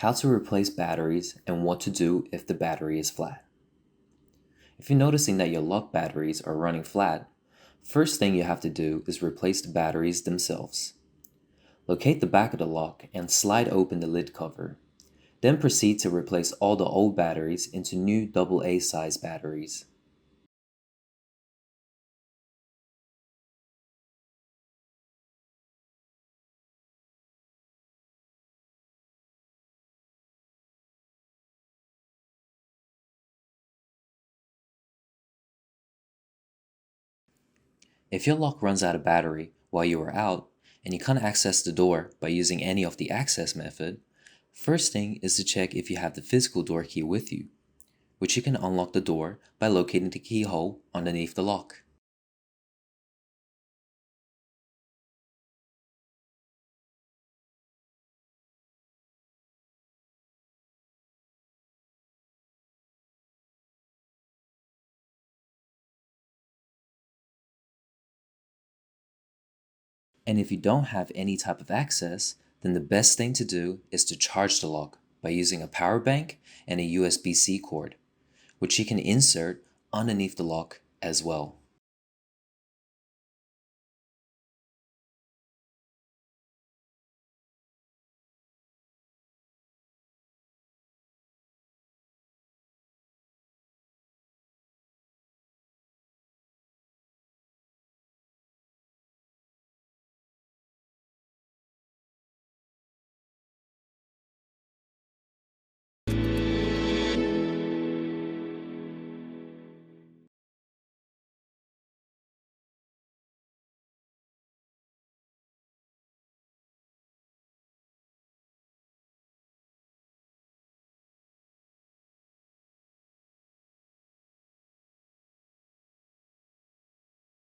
how to replace batteries, and what to do if the battery is flat. If you're noticing that your lock batteries are running flat, first thing you have to do is replace the batteries themselves. Locate the back of the lock and slide open the lid cover. Then proceed to replace all the old batteries into new AA size batteries. If your lock runs out of battery while you are out and you can't access the door by using any of the access method, first thing is to check if you have the physical door key with you, which you can unlock the door by locating the keyhole underneath the lock. And if you don't have any type of access, then the best thing to do is to charge the lock by using a power bank and a USB-C cord, which you can insert underneath the lock as well.